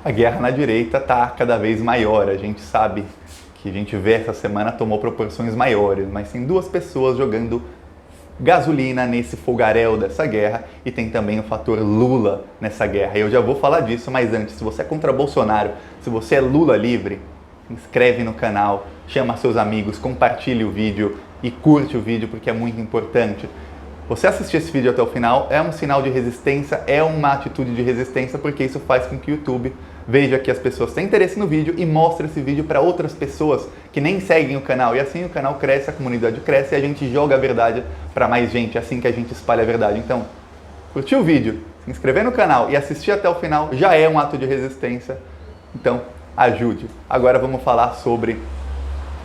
A guerra na direita está cada vez maior. A gente sabe que a gente vê essa semana tomou proporções maiores, mas tem duas pessoas jogando gasolina nesse fogaréu dessa guerra e tem também o fator Lula nessa guerra. Eu já vou falar disso, mas antes, se você é contra Bolsonaro, se você é Lula livre, se inscreve no canal, chama seus amigos, compartilhe o vídeo e curte o vídeo porque é muito importante. Você assistir esse vídeo até o final é um sinal de resistência, é uma atitude de resistência, porque isso faz com que o YouTube veja que as pessoas têm interesse no vídeo e mostre esse vídeo para outras pessoas que nem seguem o canal. E assim o canal cresce, a comunidade cresce e a gente joga a verdade para mais gente, é assim que a gente espalha a verdade. Então, curtir o vídeo, se inscrever no canal e assistir até o final já é um ato de resistência. Então, ajude. Agora vamos falar sobre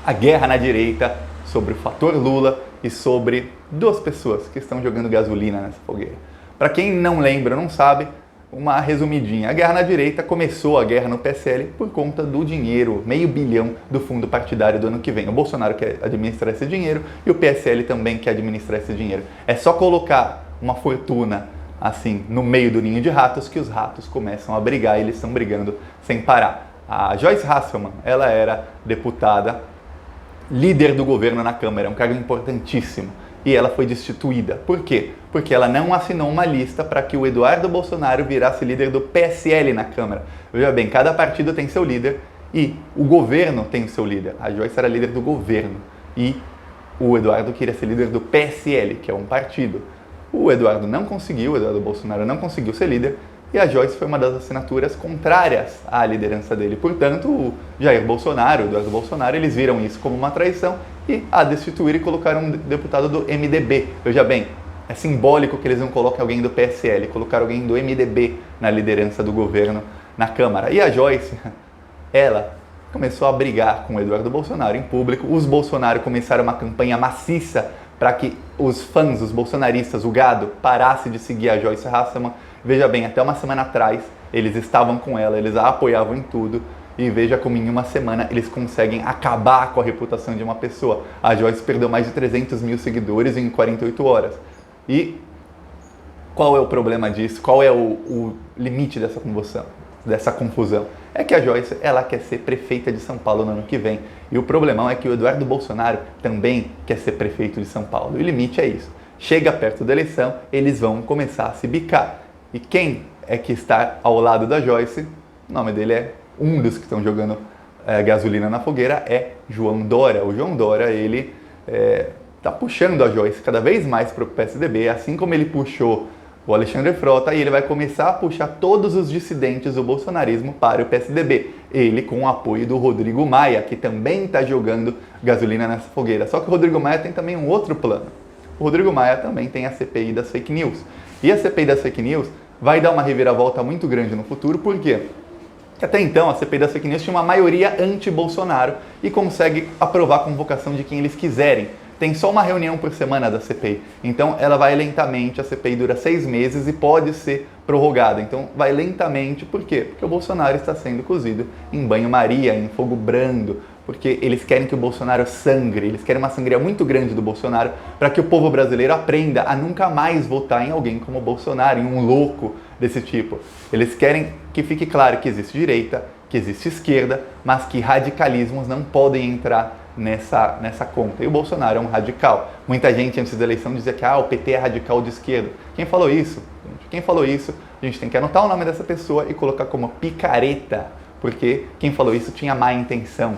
a guerra na direita, sobre o fator Lula e sobre duas pessoas que estão jogando gasolina nessa fogueira. Para quem não lembra, não sabe, uma resumidinha. A guerra na direita começou a guerra no PSL por conta do dinheiro, R$500 bilhão do fundo partidário do ano que vem. O Bolsonaro quer administrar esse dinheiro e o PSL também quer administrar esse dinheiro. É só colocar uma fortuna assim no meio do ninho de ratos que os ratos começam a brigar e eles estão brigando sem parar. A Joyce Hasselmann, ela era deputada, líder do governo na Câmara, é um cargo importantíssimo. E ela foi destituída. Por quê? Porque ela não assinou uma lista para que o Eduardo Bolsonaro virasse líder do PSL na Câmara. Veja bem, cada partido tem seu líder e o governo tem o seu líder. A Joyce era líder do governo e o Eduardo queria ser líder do PSL, que é um partido. O Eduardo Bolsonaro não conseguiu ser líder e a Joyce foi uma das assinaturas contrárias à liderança dele. Portanto, o Jair Bolsonaro, o Eduardo Bolsonaro, eles viram isso como uma traição e a destituíram e colocaram um deputado do MDB. Veja bem, é simbólico que eles não coloquem alguém do PSL, colocaram alguém do MDB na liderança do governo na Câmara. E a Joyce, ela começou a brigar com o Eduardo Bolsonaro em público. Os Bolsonaro começaram uma campanha maciça para que os fãs, os bolsonaristas, o gado, parasse de seguir a Joyce Hasselmann. Veja bem, até uma semana atrás, eles estavam com ela, eles a apoiavam em tudo. E veja como em uma semana eles conseguem acabar com a reputação de uma pessoa. A Joyce perdeu mais de 300 mil seguidores em 48 horas. E qual é o problema disso? Qual é o limite dessa confusão? É que a Joyce, ela quer ser prefeita de São Paulo no ano que vem. E o problemão é que o Eduardo Bolsonaro também quer ser prefeito de São Paulo. E o limite é isso. Chega perto da eleição, eles vão começar a se bicar. E quem é que está ao lado da Joyce? O nome dele é um dos que estão jogando gasolina na fogueira, é João Dória. O João Dória, ele está puxando a Joyce cada vez mais para o PSDB, assim como ele puxou o Alexandre Frota, e ele vai começar a puxar todos os dissidentes do bolsonarismo para o PSDB. Ele com o apoio do Rodrigo Maia, que também está jogando gasolina nessa fogueira. Só que o Rodrigo Maia tem também um outro plano. O Rodrigo Maia também tem a CPI das fake news. E a CPI das fake news vai dar uma reviravolta muito grande no futuro, por quê? Porque até então a CPI das fake news tinha uma maioria anti-Bolsonaro e consegue aprovar a convocação de quem eles quiserem. Tem só uma reunião por semana da CPI, então ela vai lentamente, a CPI dura 6 meses e pode ser prorrogada. Então vai lentamente, por quê? Porque o Bolsonaro está sendo cozido em banho-maria, em fogo brando, porque eles querem que o Bolsonaro sangre, eles querem uma sangria muito grande do Bolsonaro para que o povo brasileiro aprenda a nunca mais votar em alguém como o Bolsonaro, em um louco desse tipo. Eles querem que fique claro que existe direita, que existe esquerda, mas que radicalismos não podem entrar nessa conta. E o Bolsonaro é um radical. Muita gente antes da eleição dizia que o PT é radical de esquerda. Quem falou isso? Quem falou isso, a gente tem que anotar o nome dessa pessoa e colocar como picareta, porque quem falou isso tinha má intenção.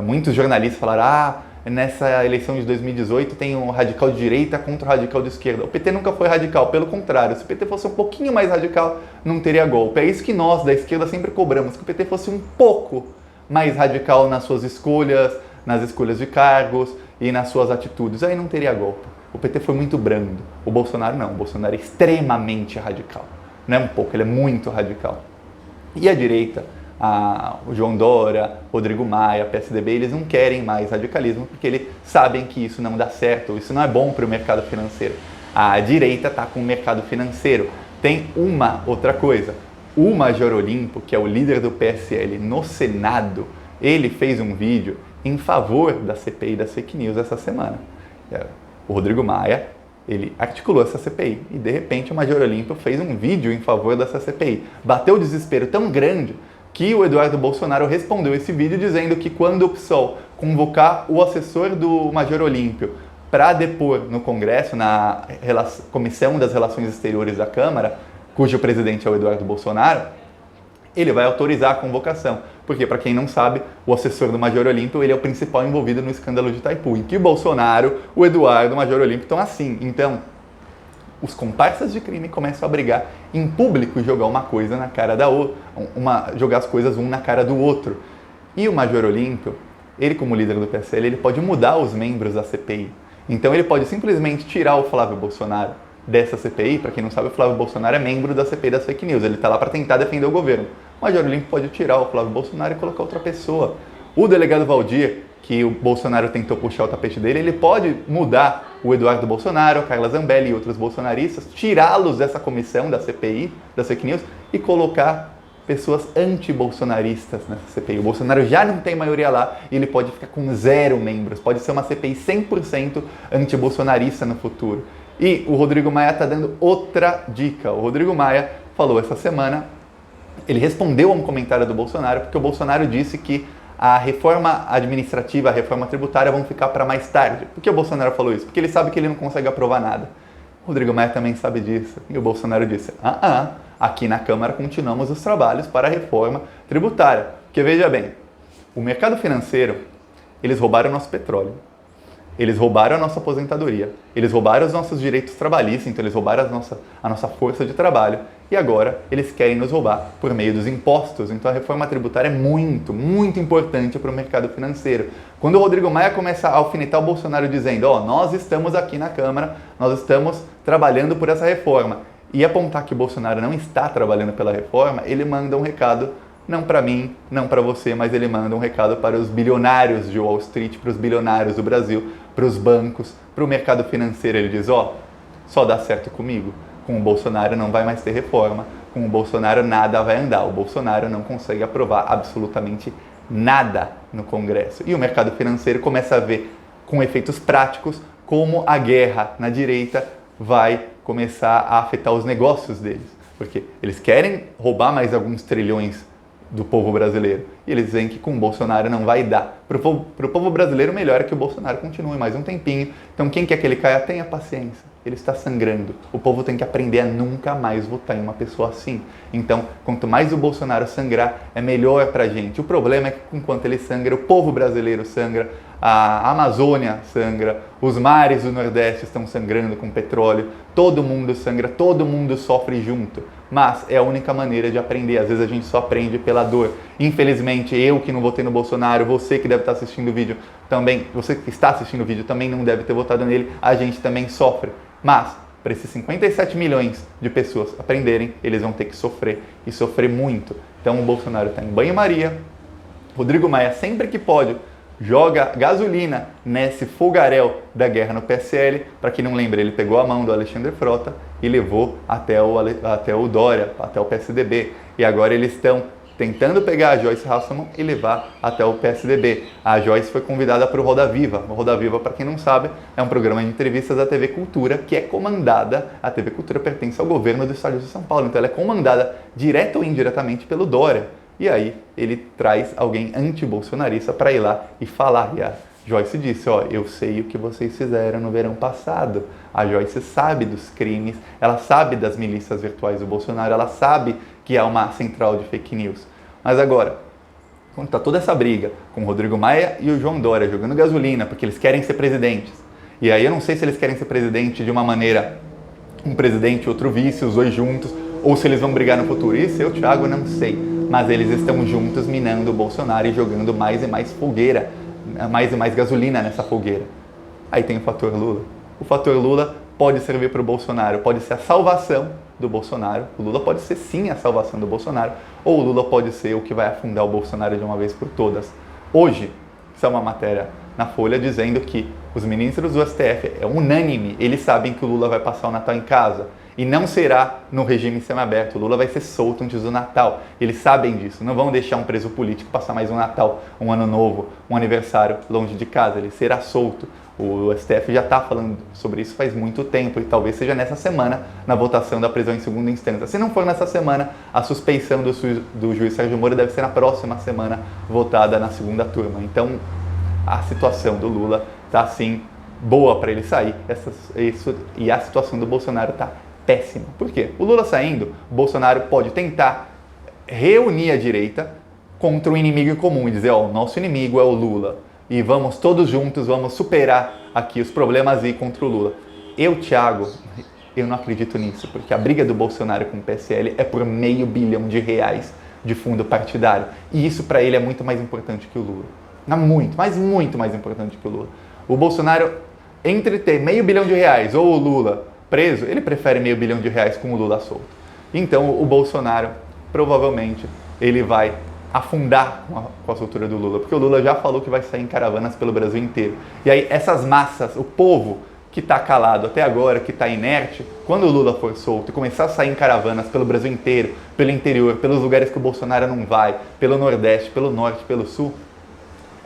Muitos jornalistas falaram, nessa eleição de 2018 tem um radical de direita contra o radical de esquerda. O PT nunca foi radical, pelo contrário, se o PT fosse um pouquinho mais radical, não teria golpe. É isso que nós da esquerda sempre cobramos, que o PT fosse um pouco mais radical nas suas escolhas, nas escolhas de cargos e nas suas atitudes. Aí não teria golpe. O PT foi muito brando. O Bolsonaro não. O Bolsonaro é extremamente radical. Não é um pouco, ele é muito radical. E a direita, o João Dória, Rodrigo Maia, PSDB, eles não querem mais radicalismo porque eles sabem que isso não dá certo, isso não é bom para o mercado financeiro. A direita está com o mercado financeiro. Tem uma outra coisa. O Major Olímpio, que é o líder do PSL no Senado, ele fez um vídeo em favor da CPI das fake news essa semana. O Rodrigo Maia, ele articulou essa CPI e, de repente, o Major Olímpio fez um vídeo em favor dessa CPI. Bateu o desespero tão grande que o Eduardo Bolsonaro respondeu esse vídeo dizendo que quando o PSOL convocar o assessor do Major Olímpio para depor no Congresso, na Comissão das Relações Exteriores da Câmara, cujo presidente é o Eduardo Bolsonaro, ele vai autorizar a convocação. Porque, para quem não sabe, o assessor do Major Olímpio ele é o principal envolvido no escândalo de Itaipu, em que o Bolsonaro, o Eduardo, o Major Olímpio estão assim. Então, os comparsas de crime começam a brigar em público e jogar uma coisa na cara da outra, jogar as coisas um na cara do outro. E o Major Olímpio, ele como líder do PSL, ele pode mudar os membros da CPI. Então ele pode simplesmente tirar o Flávio Bolsonaro dessa CPI. Para quem não sabe, o Flávio Bolsonaro é membro da CPI das fake news, ele está lá para tentar defender o governo. O Major Olímpio pode tirar o Flávio Bolsonaro e colocar outra pessoa. O delegado Valdir, que o Bolsonaro tentou puxar o tapete dele, ele pode mudar o Eduardo Bolsonaro, a Carla Zambelli e outros bolsonaristas, tirá-los dessa comissão da CPI, das fake news, e colocar pessoas anti-bolsonaristas nessa CPI. O Bolsonaro já não tem maioria lá e ele pode ficar com 0 membros. Pode ser uma CPI 100% anti-bolsonarista no futuro. E o Rodrigo Maia está dando outra dica. O Rodrigo Maia falou essa semana, ele respondeu a um comentário do Bolsonaro, porque o Bolsonaro disse que a reforma administrativa, a reforma tributária vão ficar para mais tarde. Por que o Bolsonaro falou isso? Porque ele sabe que ele não consegue aprovar nada. O Rodrigo Maia também sabe disso. E o Bolsonaro disse, aqui na Câmara continuamos os trabalhos para a reforma tributária. Porque veja bem, o mercado financeiro, eles roubaram o nosso petróleo. Eles roubaram a nossa aposentadoria, eles roubaram os nossos direitos trabalhistas, então eles roubaram a nossa força de trabalho e agora eles querem nos roubar por meio dos impostos. Então a reforma tributária é muito, muito importante para o mercado financeiro. Quando o Rodrigo Maia começa a alfinetar o Bolsonaro dizendo, nós estamos aqui na Câmara, nós estamos trabalhando por essa reforma, e apontar que o Bolsonaro não está trabalhando pela reforma, ele manda um recado não para mim, não para você, mas ele manda um recado para os bilionários de Wall Street, para os bilionários do Brasil, para os bancos, para o mercado financeiro. Ele diz, só dá certo comigo. Com o Bolsonaro não vai mais ter reforma, com o Bolsonaro nada vai andar. O Bolsonaro não consegue aprovar absolutamente nada no Congresso. E o mercado financeiro começa a ver, com efeitos práticos, como a guerra na direita vai começar a afetar os negócios deles. Porque eles querem roubar mais alguns trilhões do povo brasileiro. E eles dizem que com o Bolsonaro não vai dar. Para o povo brasileiro, melhor é que o Bolsonaro continue mais um tempinho. Então, quem quer que ele caia, tenha paciência. Ele está sangrando. O povo tem que aprender a nunca mais votar em uma pessoa assim. Então, quanto mais o Bolsonaro sangrar, é melhor para a gente. O problema é que, enquanto ele sangra, o povo brasileiro sangra, a Amazônia sangra, os mares do Nordeste estão sangrando com petróleo, todo mundo sangra, todo mundo sofre junto. Mas é a única maneira de aprender. Às vezes a gente só aprende pela dor. Infelizmente, eu que não votei no Bolsonaro, você que deve estar assistindo o vídeo também, você que está assistindo o vídeo também não deve ter votado nele, a gente também sofre. Mas, para esses 57 milhões de pessoas aprenderem, eles vão ter que sofrer, e sofrer muito. Então o Bolsonaro está em banho-maria, Rodrigo Maia, sempre que pode, joga gasolina nesse fogaréu da guerra no PSL. Para quem não lembra, ele pegou a mão do Alexandre Frota e levou até o Dória, até o PSDB. E agora eles estão tentando pegar a Joyce Hasselmann e levar até o PSDB. A Joyce foi convidada para o Roda Viva. O Roda Viva, para quem não sabe, é um programa de entrevistas da TV Cultura, que é comandada, a TV Cultura pertence ao governo do estado de São Paulo, então ela é comandada direta ou indiretamente pelo Dória. E aí ele traz alguém anti-bolsonarista para ir lá e falar. E a Joyce disse, eu sei o que vocês fizeram no verão passado. A Joyce sabe dos crimes, ela sabe das milícias virtuais do Bolsonaro, ela sabe que há uma central de fake news. Mas agora, quando está toda essa briga com o Rodrigo Maia e o João Dória jogando gasolina, porque eles querem ser presidentes. E aí eu não sei se eles querem ser presidente de uma maneira, um presidente e outro vice, os dois juntos, ou se eles vão brigar no futuro. Isso eu, Thiago, não sei. Mas eles estão juntos minando o Bolsonaro e jogando mais e mais fogueira, mais e mais gasolina nessa fogueira. Aí tem o fator Lula. O fator Lula pode servir para o Bolsonaro, pode ser a salvação do Bolsonaro. O Lula pode ser sim a salvação do Bolsonaro, ou o Lula pode ser o que vai afundar o Bolsonaro de uma vez por todas. Hoje, isso é uma matéria na Folha dizendo que os ministros do STF, é unânime, eles sabem que o Lula vai passar o Natal em casa. E não será no regime semiaberto. O Lula vai ser solto antes do Natal. Eles sabem disso. Não vão deixar um preso político passar mais um Natal, um ano novo, um aniversário longe de casa. Ele será solto. O STF já está falando sobre isso faz muito tempo e talvez seja nessa semana na votação da prisão em segunda instância. Se não for nessa semana, a suspeição do juiz Sérgio Moro deve ser na próxima semana, votada na segunda turma. Então, a situação do Lula está, assim, boa para ele sair e a situação do Bolsonaro está péssima. Por quê? O Lula saindo, o Bolsonaro pode tentar reunir a direita contra o inimigo em comum e dizer, ó, o nosso inimigo é o Lula. E vamos todos juntos, vamos superar aqui os problemas e ir contra o Lula. Thiago, eu não acredito nisso, porque a briga do Bolsonaro com o PSL é por R$500 bilhão de fundo partidário. E isso para ele é muito mais importante que o Lula. Muito mais importante que o Lula. O Bolsonaro, entre ter R$500 bilhão ou o Lula preso, ele prefere R$500 bilhão com o Lula solto. Então o Bolsonaro, provavelmente, ele vai afundar com a soltura do Lula, porque o Lula já falou que vai sair em caravanas pelo Brasil inteiro. E aí essas massas, o povo que está calado até agora, que está inerte, quando o Lula for solto e começar a sair em caravanas pelo Brasil inteiro, pelo interior, pelos lugares que o Bolsonaro não vai, pelo Nordeste, pelo Norte, pelo Sul,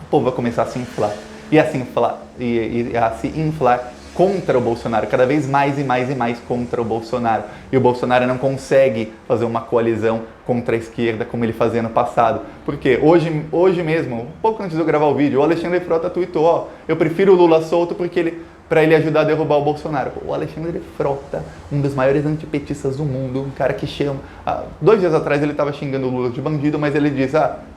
o povo vai começar a se inflar. E a se inflar contra o Bolsonaro, cada vez mais e mais contra o Bolsonaro. E o Bolsonaro não consegue fazer uma coalizão contra a esquerda como ele fazia no passado. Porque hoje mesmo, um pouco antes de eu gravar o vídeo, o Alexandre Frota tweetou, ó, eu prefiro o Lula solto para ele ajudar a derrubar o Bolsonaro. O Alexandre Frota, um dos maiores antipetistas do mundo, um cara que chama... 2 dias atrás ele estava xingando o Lula de bandido, mas ele diz,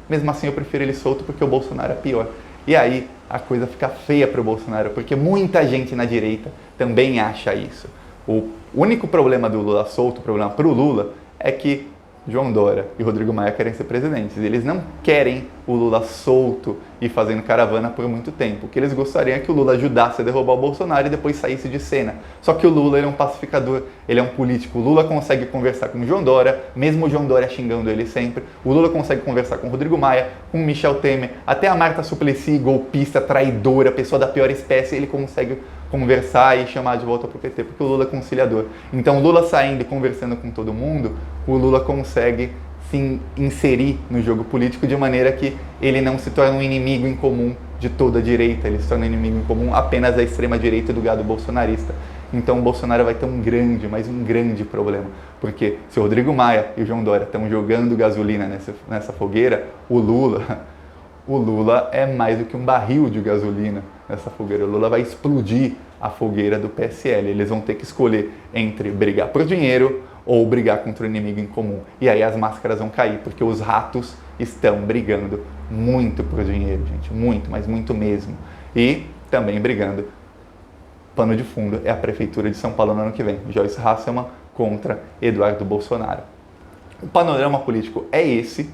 mesmo assim eu prefiro ele solto porque o Bolsonaro é pior. E aí a coisa fica feia para o Bolsonaro, porque muita gente na direita também acha isso. O único problema do Lula solto, o problema para o Lula, é que João Dória e Rodrigo Maia querem ser presidentes. Eles não querem o Lula solto e fazendo caravana por muito tempo. O que eles gostariam é que o Lula ajudasse a derrubar o Bolsonaro e depois saísse de cena. Só que o Lula, ele é um pacificador, ele é um político. O Lula consegue conversar com o João Dória, mesmo o João Dória xingando ele sempre. O Lula consegue conversar com o Rodrigo Maia, com o Michel Temer, até a Marta Suplicy, golpista, traidora, pessoa da pior espécie, ele consegue conversar e chamar de volta para o PT, porque o Lula é conciliador. Então, o Lula saindo e conversando com todo mundo, o Lula consegue se inserir no jogo político de maneira que ele não se torna um inimigo em comum de toda a direita, ele se torna um inimigo em comum apenas da extrema-direita e do gado bolsonarista. Então, o Bolsonaro vai ter um grande problema, porque se o Rodrigo Maia e o João Dória estão jogando gasolina nessa fogueira, o Lula é mais do que um barril de gasolina nessa fogueira. O Lula vai explodir a fogueira do PSL. Eles vão ter que escolher entre brigar por dinheiro ou brigar contra o inimigo em comum. E aí as máscaras vão cair, porque os ratos estão brigando muito por dinheiro, gente. Muito, mas muito mesmo. E também brigando. Pano de fundo é a Prefeitura de São Paulo no ano que vem. Joyce Hasselmann contra Eduardo Bolsonaro. O panorama político é esse.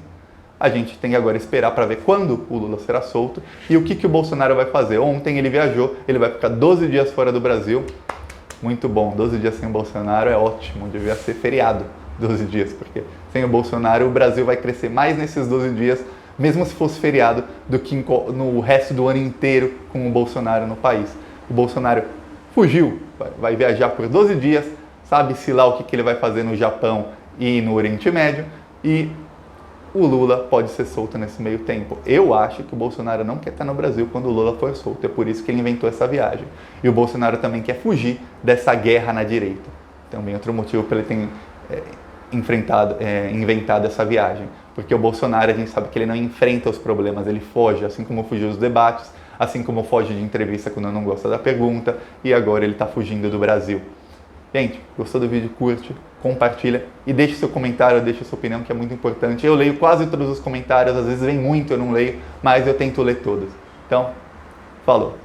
A gente tem que agora esperar para ver quando o Lula será solto e o que o Bolsonaro vai fazer. Ontem ele viajou, ele vai ficar 12 dias fora do Brasil. Muito bom, 12 dias sem o Bolsonaro é ótimo, devia ser feriado 12 dias, porque sem o Bolsonaro o Brasil vai crescer mais nesses 12 dias, mesmo se fosse feriado, do que no resto do ano inteiro com o Bolsonaro no país. O Bolsonaro fugiu, vai viajar por 12 dias, sabe-se lá o que ele vai fazer no Japão e no Oriente Médio, e o Lula pode ser solto nesse meio tempo. Eu acho que o Bolsonaro não quer estar no Brasil quando o Lula for solto. É por isso que ele inventou essa viagem. E o Bolsonaro também quer fugir dessa guerra na direita. Também outro motivo para ele ter inventado essa viagem. Porque o Bolsonaro, a gente sabe que ele não enfrenta os problemas, ele foge, assim como fugiu dos debates, assim como foge de entrevista quando não gosta da pergunta, e agora ele está fugindo do Brasil. Gente, gostou do vídeo? Curte, compartilha e deixe seu comentário, deixe sua opinião, que é muito importante. Eu leio quase todos os comentários, às vezes vem muito, eu não leio, mas eu tento ler todos. Então, falou!